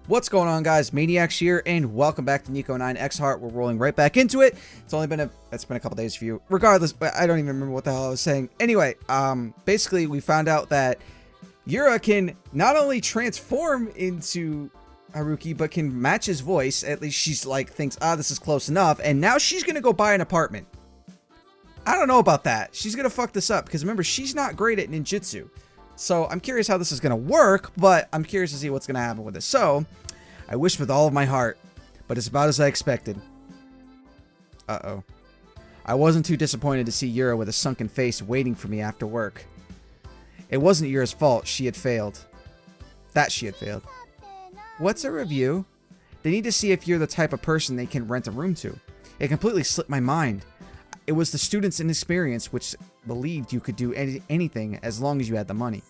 What's going on, guys? Maniacs here, and welcome back to NEKO-NIN exHEART. We're rolling right back into it. It's been a couple days for you. Regardless, I don't even remember what the hell I was saying. Anyway, basically we found out that Yura can not only transform into Haruki, but can match his voice. At least she's like thinks, this is close enough. And now she's gonna go buy an apartment. I don't know about that. She's gonna fuck this up because remember, she's not great at ninjutsu. So I'm curious how this is going to work, but I'm curious to see what's going to happen with this. So I wish with all of my heart, but it's about as I expected. Uh-oh. I wasn't too disappointed to see Yura with a sunken face waiting for me after work. It wasn't Yura's fault. She had failed. She had failed. What's a review? They need to see if you're the type of person they can rent a room to. It completely slipped my mind. It was the students' inexperience which believed you could do anything as long as you had the money.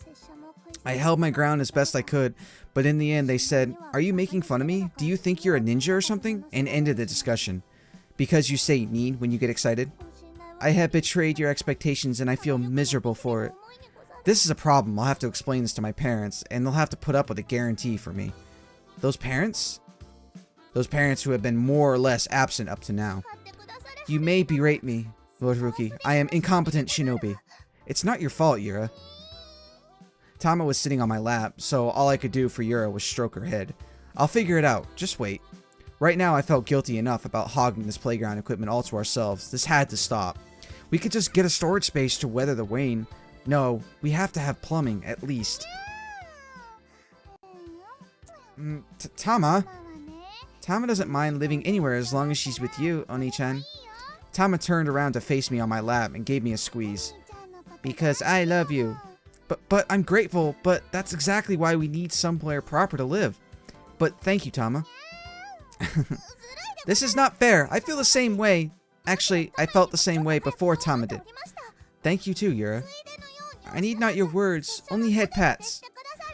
I held my ground as best I could, but in the end they said, "Are you making fun of me? Do you think you're a ninja or something?" and ended the discussion. Because you say "nin" when you get excited. I have betrayed your expectations and I feel miserable for it. This is a problem. I'll have to explain this to my parents, and they'll have to put up with a guarantee for me. Those parents? Those parents who have been more or less absent up to now. You may berate me, Lord Haruki. I am incompetent shinobi. It's not your fault, Yura. Tama was sitting on my lap, so all I could do for Yura was stroke her head. I'll figure it out. Just wait. Right now, I felt guilty enough about hogging this playground equipment all to ourselves. This had to stop. We could just get a storage space to weather the rain. No, we have to have plumbing, at least. Tama? Tama doesn't mind living anywhere as long as she's with you, Oni-chan. Tama turned around to face me on my lap and gave me a squeeze. Because I love you. But I'm grateful, but that's exactly why we need somewhere proper to live. But thank you, Tama. This is not fair. I feel the same way. Actually, I felt the same way before Tama did. Thank you too, Yura. I need not your words, only head pats.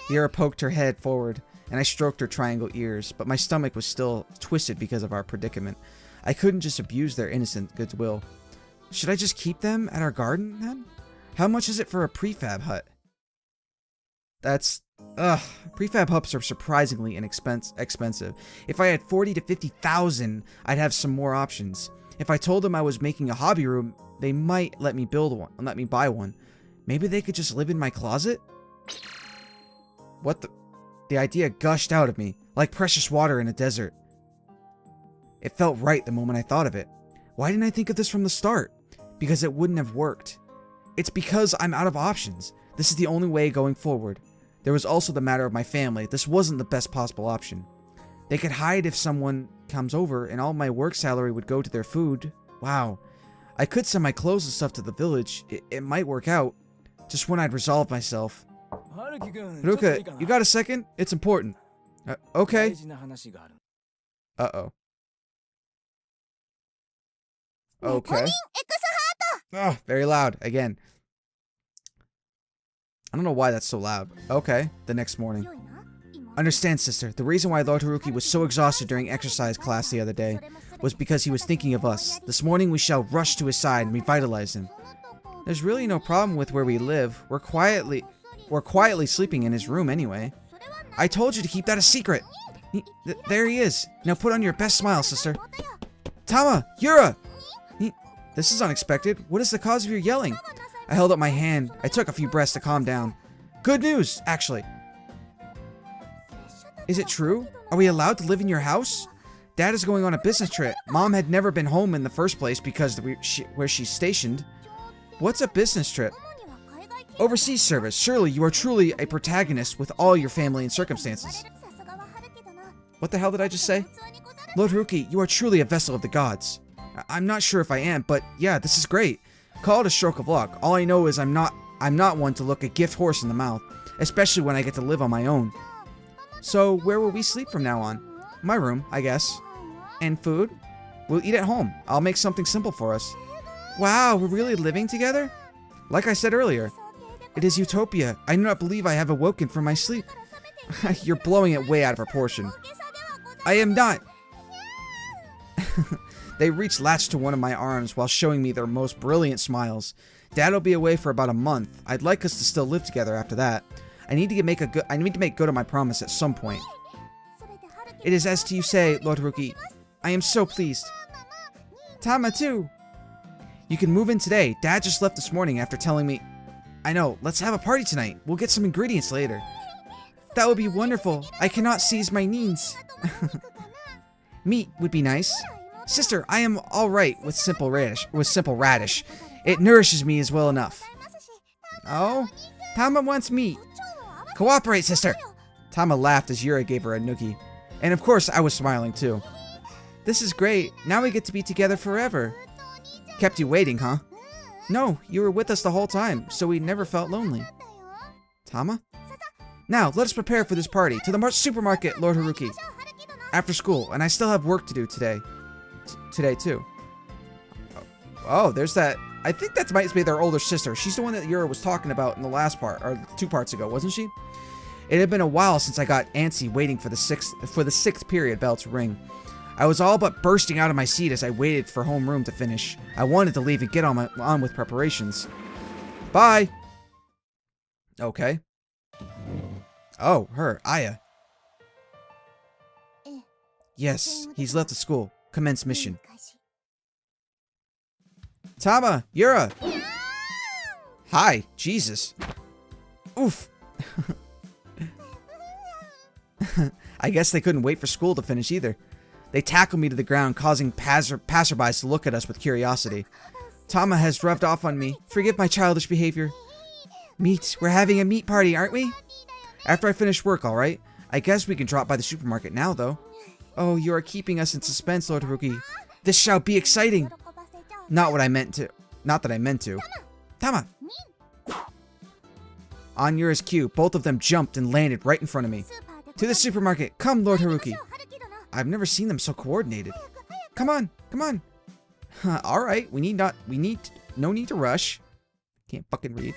Yura poked her head forward, and I stroked her triangle ears, but my stomach was still twisted because of our predicament. I couldn't just abuse their innocent goodwill. Should I just keep them at our garden, then? How much is it for a prefab hut? Prefab huts are surprisingly expensive. If I had 40 to 50,000, I'd have some more options. If I told them I was making a hobby room, they might let me build one, let me buy one. Maybe they could just live in my closet? What the? The idea gushed out of me, like precious water in a desert. It felt right the moment I thought of it. Why didn't I think of this from the start? Because it wouldn't have worked. It's because I'm out of options. This is the only way going forward. There was also the matter of my family. This wasn't the best possible option. They could hide if someone comes over, and all my work salary would go to their food. Wow. I could send my clothes and stuff to the village. It might work out. Just when I'd resolved myself. Haruka, you got a second? It's important. Okay. Uh-oh. Okay. Oh, very loud. Again. I don't know why that's so loud. Okay. The next morning. Understand, sister. The reason why Lord Haruki was so exhausted during exercise class the other day was because he was thinking of us. This morning we shall rush to his side and revitalize him. There's really no problem with where we live. We're quietly sleeping in his room anyway. I told you to keep that a secret. There he is. Now put on your best smile, sister. Tama! Yura! This is unexpected. What is the cause of your yelling? I held up my hand. I took a few breaths to calm down. Good news, actually. Is it true? Are we allowed to live in your house? Dad is going on a business trip. Mom had never been home in the first place because where she's stationed. What's a business trip? Overseas service. Surely you are truly a protagonist with all your family and circumstances. What the hell did I just say? Lord Haruki, you are truly a vessel of the gods. I'm not sure if I am, but yeah, this is great. Call it a stroke of luck. All I know is I'm not one to look a gift horse in the mouth, especially when I get to live on my own. So where will we sleep from now on? My room, I guess. And food? We'll eat at home. I'll make something simple for us. Wow, we're really living together? Like I said earlier, it is utopia. I do not believe I have awoken from my sleep. You're blowing it way out of proportion. I am not. They reached latched to one of my arms while showing me their most brilliant smiles. Dad'll be away for about a month. I'd like us to still live together after that. I need to make good on my promise at some point. It is as you say, Lord Haruki. I am so pleased. Tama too. You can move in today. Dad just left this morning after telling me. I know, let's have a party tonight. We'll get some ingredients later. That would be wonderful. I cannot seize my needs. Meat would be nice. Sister, I am alright with simple radish. It nourishes me as well enough. Oh? Tama wants meat. Cooperate, sister! Tama laughed as Yura gave her a noogie. And of course, I was smiling too. This is great. Now we get to be together forever. Kept you waiting, huh? No, you were with us the whole time, so we never felt lonely. Tama? Now, let us prepare for this party. To the supermarket, Lord Haruki. After school, and I still have work to do today. Today, too. Oh, there's that. I think that might be their older sister. She's the one that Yura was talking about in the last part, or 2 parts ago, wasn't she? It had been a while since I got antsy waiting for the sixth period bell to ring. I was all but bursting out of my seat as I waited for homeroom to finish. I wanted to leave and get on with preparations. Bye! Okay. Oh, her, Aya. Yes, he's left the school. Commence mission. Tama, Yura! Hi, Jesus. Oof. I guess they couldn't wait for school to finish either. They tackled me to the ground, causing passerbys to look at us with curiosity. Tama has rubbed off on me. Forgive my childish behavior. Meat. We're having a meat party, aren't we? After I finish work, alright? I guess we can drop by the supermarket now, though. Oh, you are keeping us in suspense, Lord Haruki. This shall be exciting. Not what I meant to. Not that I meant to. Tama! On Yura's cue, both of them jumped and landed right in front of me. To the supermarket. Come, Lord Haruki. I've never seen them so coordinated. Come on, come on. Alright, no need to rush. Can't fucking read.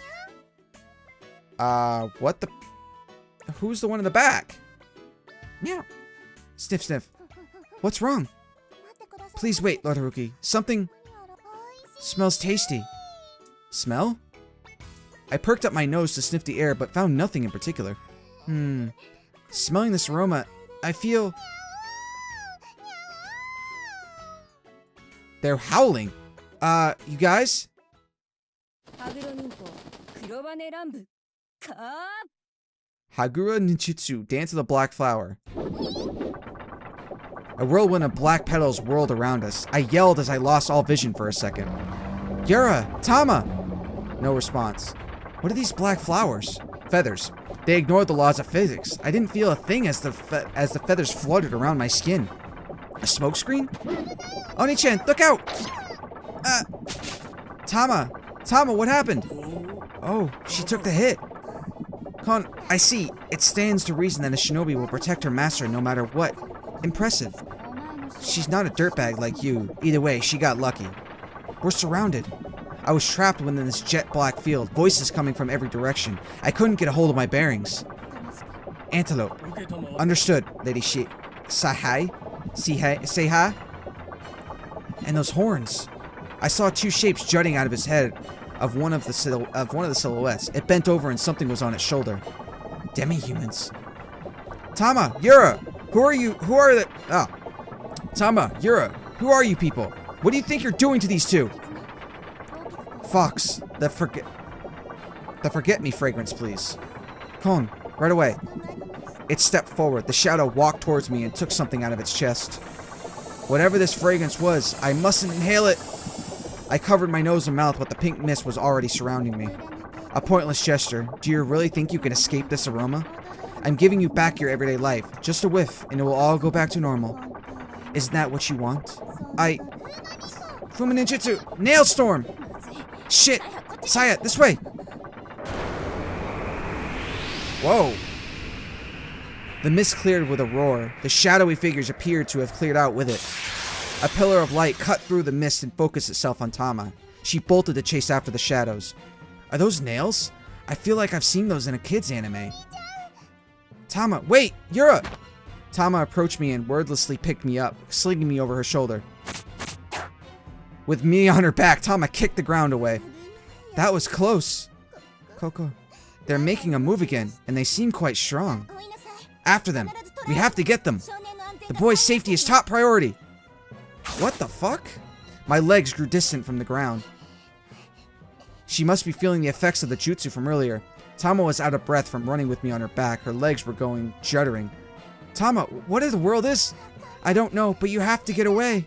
What the? Who's the one in the back? Meow. Sniff, sniff. What's wrong? Please wait, Lord Haruki. Something smells tasty. Smell? I perked up my nose to sniff the air, but found nothing in particular. Smelling this aroma, I feel... They're howling. You guys? Hagura Ninjutsu, Dance of the Black Flower. A whirlwind of black petals whirled around us. I yelled as I lost all vision for a second. Yura! Tama! No response. What are these black flowers? Feathers. They ignored the laws of physics. I didn't feel a thing as the feathers fluttered around my skin. A smokescreen? Oni-chan, look out! Tama! Tama, what happened? Oh, she took the hit. Kon, I see. It stands to reason that a shinobi will protect her master no matter what. Impressive. She's not a dirtbag like you. Either way, she got lucky. We're surrounded. I was trapped within this jet black field, voices coming from every direction. I couldn't get a hold of my bearings. Antelope. Understood, Lady Say hi? Say hi? And those horns. I saw 2 shapes jutting out of his head of one of the silhouettes. It bent over and something was on its shoulder. Demi-humans. Tama, Yura! Who are you? Who are the... Ah. Tama, Yura, who are you people? What do you think you're doing to these 2? Fox, the forget-me fragrance, please. Kon, right away. It stepped forward. The shadow walked towards me and took something out of its chest. Whatever this fragrance was, I mustn't inhale it. I covered my nose and mouth, but the pink mist was already surrounding me. A pointless gesture. Do you really think you can escape this aroma? I'm giving you back your everyday life. Just a whiff, and it will all go back to normal. Isn't that what you want? Fuma Ninjutsu! Nail Storm! Shit! Saya, this way! Whoa! The mist cleared with a roar. The shadowy figures appeared to have cleared out with it. A pillar of light cut through the mist and focused itself on Tama. She bolted to chase after the shadows. Are those nails? I feel like I've seen those in a kid's anime. Tama, wait! Yura! Tama approached me and wordlessly picked me up, slinging me over her shoulder. With me on her back, Tama kicked the ground away. That was close. Coco. They're making a move again, and they seem quite strong. After them. We have to get them. The boy's safety is top priority. What the fuck? My legs grew distant from the ground. She must be feeling the effects of the jutsu from earlier. Tama was out of breath from running with me on her back. Her legs were going juddering. Tama, what in the world is? I don't know, but you have to get away.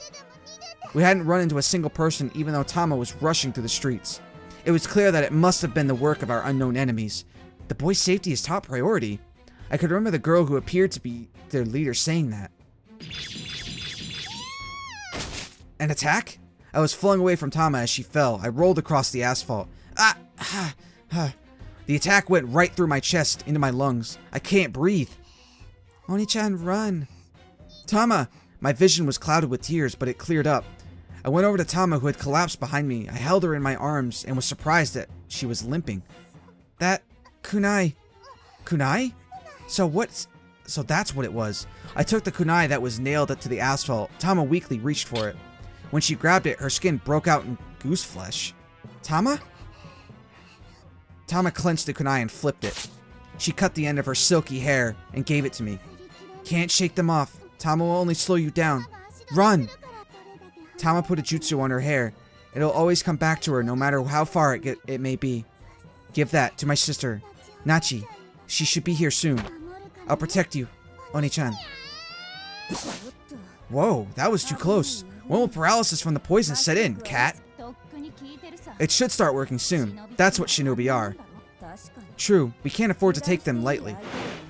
We hadn't run into a single person, even though Tama was rushing through the streets. It was clear that it must have been the work of our unknown enemies. The boy's safety is top priority. I could remember the girl who appeared to be their leader saying that. An attack? I was flung away from Tama as she fell. I rolled across the asphalt. The attack went right through my chest, into my lungs. I can't breathe. Oni-chan, run. Tama! My vision was clouded with tears, but it cleared up. I went over to Tama, who had collapsed behind me. I held her in my arms and was surprised that she was limping. That kunai. Kunai? So that's what it was. I took the kunai that was nailed to the asphalt. Tama weakly reached for it. When she grabbed it, her skin broke out in goose flesh. Tama? Tama clenched the kunai and flipped it. She cut the end of her silky hair and gave it to me. Can't shake them off. Tama will only slow you down. Run! Tama put a jutsu on her hair. It'll always come back to her no matter how far it may be. Give that to my sister, Nachi. She should be here soon. I'll protect you, Oni-chan. Whoa, that was too close. When will paralysis from the poison set in, cat? It should start working soon. That's what shinobi are. True, we can't afford to take them lightly.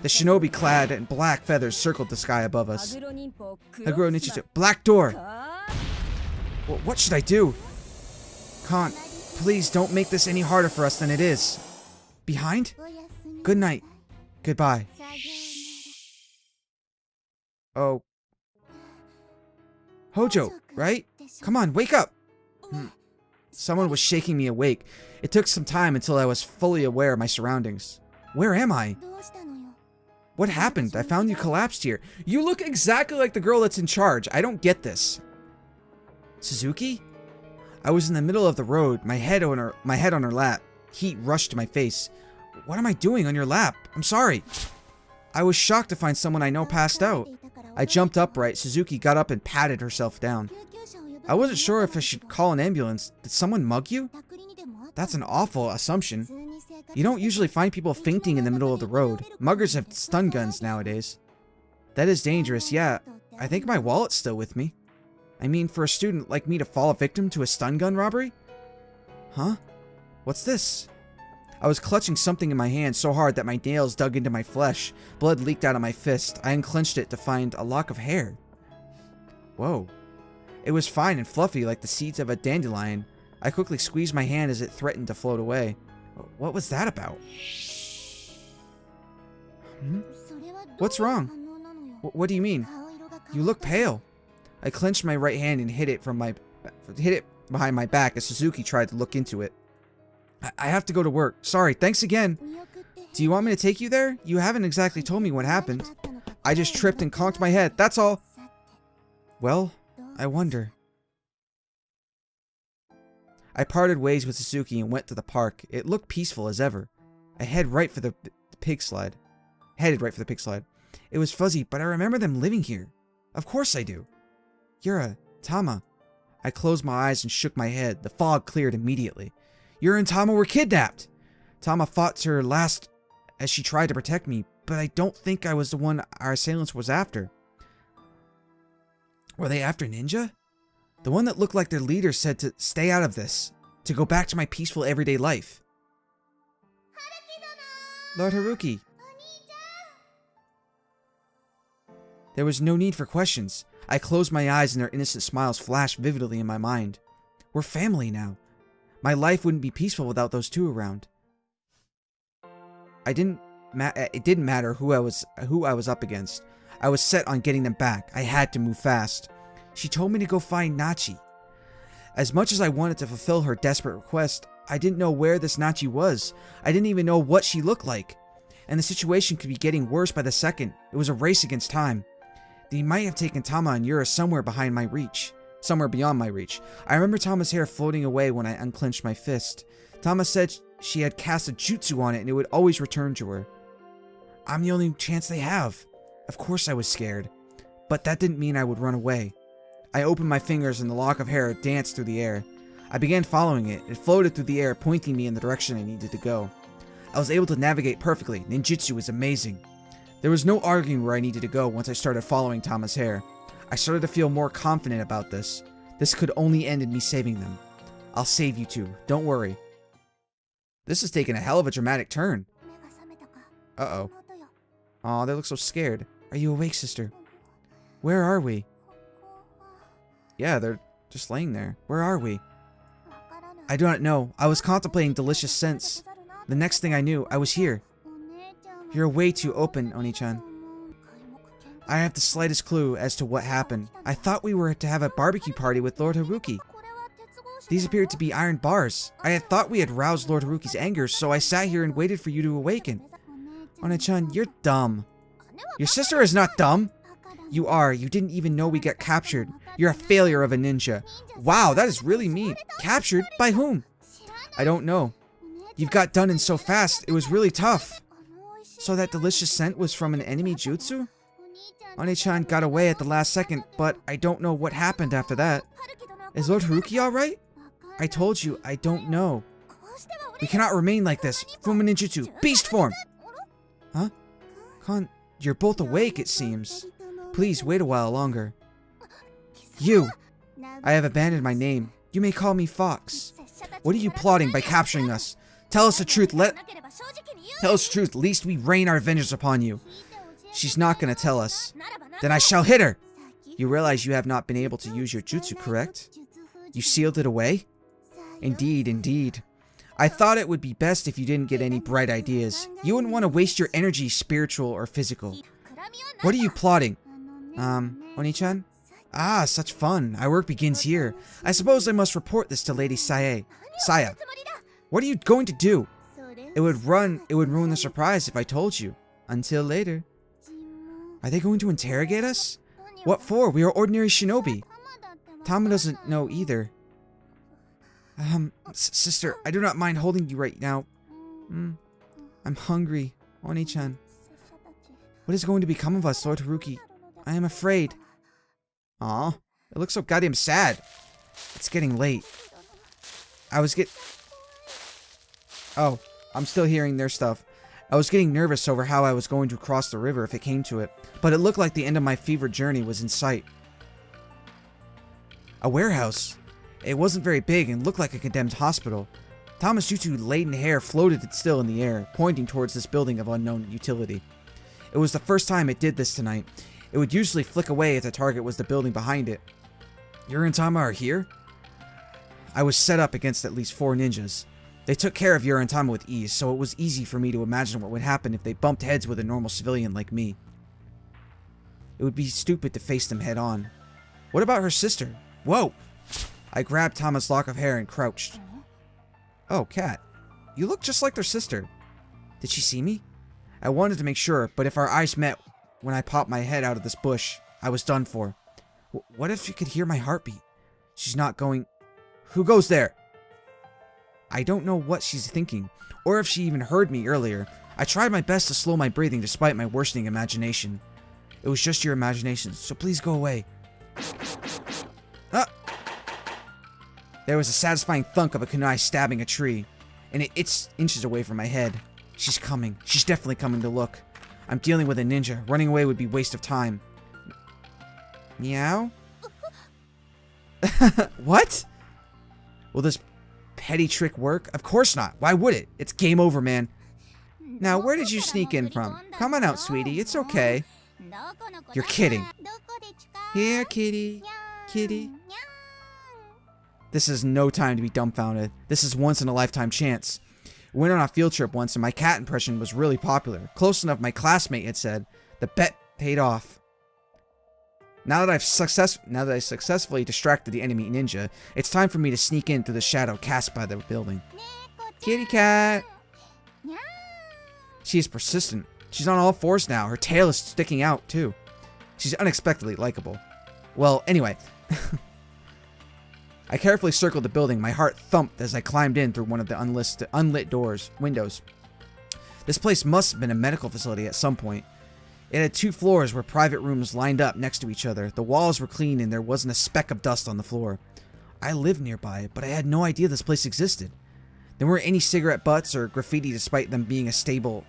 The shinobi clad in black feathers circled the sky above us. Haguro Nichijou. Black door! What should I do? Khan, please don't make this any harder for us than it is. Behind? Good night. Goodbye. Oh. Hojo, right? Come on, wake up! Someone was shaking me awake. It took some time until I was fully aware of my surroundings. Where am I? What happened? I found you collapsed here. You look exactly like the girl that's in charge. I don't get this. Suzuki? I was in the middle of the road, my head on her lap. Heat rushed to my face. What am I doing on your lap? I'm sorry. I was shocked to find someone I know passed out. I jumped upright. Suzuki got up and patted herself down. I wasn't sure if I should call an ambulance. Did someone mug you? That's an awful assumption. You don't usually find people fainting in the middle of the road. Muggers have stun guns nowadays. That is dangerous, yeah. I think my wallet's still with me. I mean, for a student like me to fall victim to a stun gun robbery? Huh? What's this? I was clutching something in my hand so hard that my nails dug into my flesh. Blood leaked out of my fist. I unclenched it to find a lock of hair. Whoa. It was fine and fluffy like the seeds of a dandelion. I quickly squeezed my hand as it threatened to float away. What was that about? What's wrong? What do you mean? You look pale. I clenched my right hand and hid it behind my back as Suzuki tried to look into it. I have to go to work. Sorry, thanks again. Do you want me to take you there? You haven't exactly told me what happened. I just tripped and conked my head, that's all. Well, I wonder. I parted ways with Suzuki and went to the park. It looked peaceful as ever. I headed right for the pig slide. It was fuzzy, but I remember them living here. Of course I do. Yura, Tama. I closed my eyes and shook my head. The fog cleared immediately. Yura and Tama were kidnapped. Tama fought to her last as she tried to protect me, but I don't think I was the one our assailants was after. Were they after Ninja? The one that looked like their leader said to stay out of this, to go back to my peaceful everyday life. Lord Haruki. There was no need for questions. I closed my eyes and their innocent smiles flashed vividly in my mind. We're family now. My life wouldn't be peaceful without those two around. It didn't matter who I was up against. I was set on getting them back. I had to move fast. She told me to go find Nachi. As much as I wanted to fulfill her desperate request, I didn't know where this Nachi was. I didn't even know what she looked like. And the situation could be getting worse by the second. It was a race against time. They might have taken Tama and Yura somewhere beyond my reach. I remember Tama's hair floating away when I unclenched my fist. Tama said she had cast a jutsu on it and it would always return to her. I'm the only chance they have. Of course I was scared. But that didn't mean I would run away. I opened my fingers and the lock of hair danced through the air. I began following it. It floated through the air, pointing me in the direction I needed to go. I was able to navigate perfectly. Ninjutsu was amazing. There was no arguing where I needed to go once I started following Tama's hair. I started to feel more confident about this. This could only end in me saving them. I'll save you two. Don't worry. This has taken a hell of a dramatic turn. Uh-oh. Aw, they look so scared. Are you awake, sister? Where are we? Yeah, they're just laying there. Where are we? I do not know. I was contemplating delicious scents. The next thing I knew, I was here. You're way too open, Oni-chan. I have the slightest clue as to what happened. I thought we were to have a barbecue party with Lord Haruki. These appeared to be iron bars. I had thought we had roused Lord Haruki's anger, so I sat here and waited for you to awaken. Oni-chan, you're dumb. Your sister is not dumb. You are. You didn't even know we got captured. You're a failure of a ninja. Wow, that is really mean. Captured? By whom? I don't know. You've got done in so fast. It was really tough. So that delicious scent was from an enemy jutsu? Oni-chan got away at the last second, but I don't know what happened after that. Is Lord Haruki alright? I told you, I don't know. We cannot remain like this. Fuma ninjutsu, beast form! Huh? Kon, you're both awake, it seems. Please wait a while longer. You! I have abandoned my name. You may call me Fox. What are you plotting by capturing us? Tell us the truth, Tell us the truth, lest we rain our vengeance upon you. She's not gonna tell us. Then I shall hit her! You realize you have not been able to use your jutsu, correct? You sealed it away? Indeed, indeed. I thought it would be best if you didn't get any bright ideas. You wouldn't want to waste your energy, spiritual or physical. What are you plotting? Oni-chan? Ah, such fun. Our work begins here. I suppose I must report this to Lady Saya. What are you going to do? It would ruin the surprise if I told you. Until later. Are they going to interrogate us? What for? We are ordinary shinobi. Tama doesn't know either. Sister, I do not mind holding you right now. I'm hungry. Oni-chan. What is going to become of us, Lord Haruki? I am afraid. Aw, it looks so goddamn sad. It's getting late. Oh, I'm still hearing their stuff. I was getting nervous over how I was going to cross the river if it came to it, but it looked like the end of my fevered journey was in sight. A warehouse. It wasn't very big and looked like a condemned hospital. Tama's jutsu-laden hair floated still in the air, pointing towards this building of unknown utility. It was the first time it did this tonight. It would usually flick away if the target was the building behind it. Yuri and Tama are here? I was set up against at least 4 ninjas. They took care of Yuri and Tama with ease, so it was easy for me to imagine what would happen if they bumped heads with a normal civilian like me. It would be stupid to face them head on. What about her sister? Whoa! I grabbed Tama's lock of hair and crouched. Oh, Cat. You look just like their sister. Did she see me? I wanted to make sure, but if our eyes met when I popped my head out of this bush, I was done for. What if she could hear my heartbeat? She's not going... Who goes there? I don't know what she's thinking, or if she even heard me earlier. I tried my best to slow my breathing despite my worsening imagination. It was just your imagination, so please go away. Ah! There was a satisfying thunk of a kunai stabbing a tree, and it's inches away from my head. She's coming. She's definitely coming to look. I'm dealing with a ninja. Running away would be waste of time. Meow? What? Will this petty trick work? Of course not. Why would it? It's game over, man. Now, where did you sneak in from? Come on out, sweetie. It's okay. You're kidding. Here, kitty. Kitty. This is no time to be dumbfounded. This is once-in-a-lifetime chance. We went on a field trip once and my cat impression was really popular. Close enough, my classmate had said. The bet paid off. Now that I successfully distracted the enemy ninja, it's time for me to sneak in through the shadow cast by the building. Kitty cat! She is persistent. She's on all fours now. Her tail is sticking out, too. She's unexpectedly likable. Well, anyway. I carefully circled the building. My heart thumped as I climbed in through one of the unlit windows. This place must have been a medical facility at some point. It had 2 floors where private rooms lined up next to each other. The walls were clean and there wasn't a speck of dust on the floor. I lived nearby, but I had no idea this place existed. There weren't any cigarette butts or graffiti despite them being a staple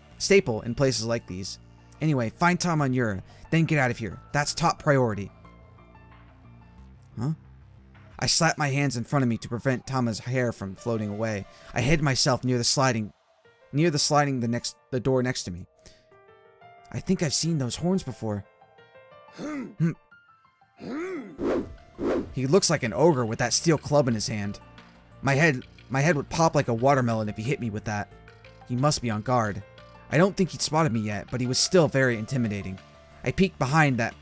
in places like these. Anyway, find Tama and Yura, then get out of here. That's top priority. Huh? I slapped my hands in front of me to prevent Tama's hair from floating away. I hid myself near the door next to me. I think I've seen those horns before. He looks like an ogre with that steel club in his hand. My head would pop like a watermelon if he hit me with that. He must be on guard. I don't think he'd spotted me yet, but he was still very intimidating. I peeked behind that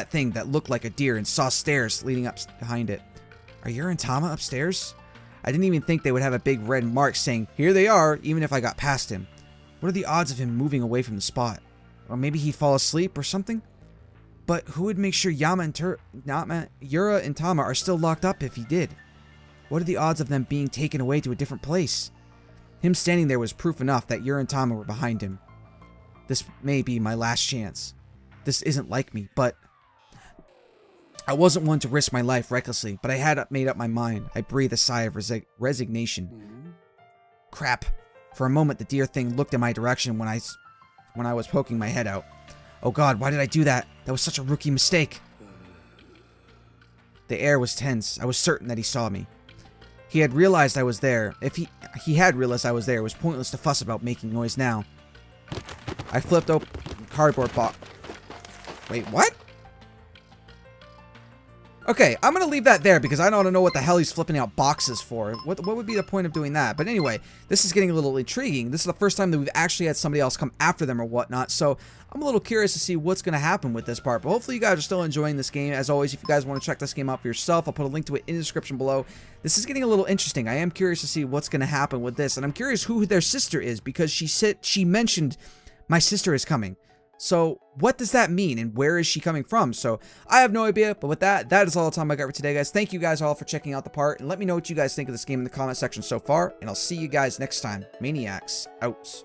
thing that looked like a deer and saw stairs leading up behind it. Are Yura and Tama upstairs? I didn't even think they would have a big red mark saying, "Here they are," even if I got past him. What are the odds of him moving away from the spot? Or maybe he'd fall asleep or something? But who would make sure Yura and Tama are still locked up if he did? What are the odds of them being taken away to a different place? Him standing there was proof enough that Yura and Tama were behind him. This may be my last chance. This isn't like me, but I wasn't one to risk my life recklessly, but I had made up my mind. I breathed a sigh of resignation. Crap. For a moment, the deer thing looked in my direction when I was poking my head out. Oh god, why did I do that? That was such a rookie mistake. The air was tense. I was certain that he saw me. He had realized I was there. If he had realized I was there, it was pointless to fuss about making noise now. I flipped open the cardboard box. Wait, what? Okay, I'm going to leave that there because I don't know what the hell he's flipping out boxes for. What would be the point of doing that? But anyway, this is getting a little intriguing. This is the first time that we've actually had somebody else come after them or whatnot. So I'm a little curious to see what's going to happen with this part. But hopefully you guys are still enjoying this game. As always, if you guys want to check this game out for yourself, I'll put a link to it in the description below. This is getting a little interesting. I am curious to see what's going to happen with this. And I'm curious who their sister is because she mentioned my sister is coming. So what does that mean and where is she coming from? So I have no idea, but with that is all the time I got for today, guys. Thank you guys all for checking out the part and let me know what you guys think of this game in the comment section so far, and I'll see you guys next time. Maniacs out.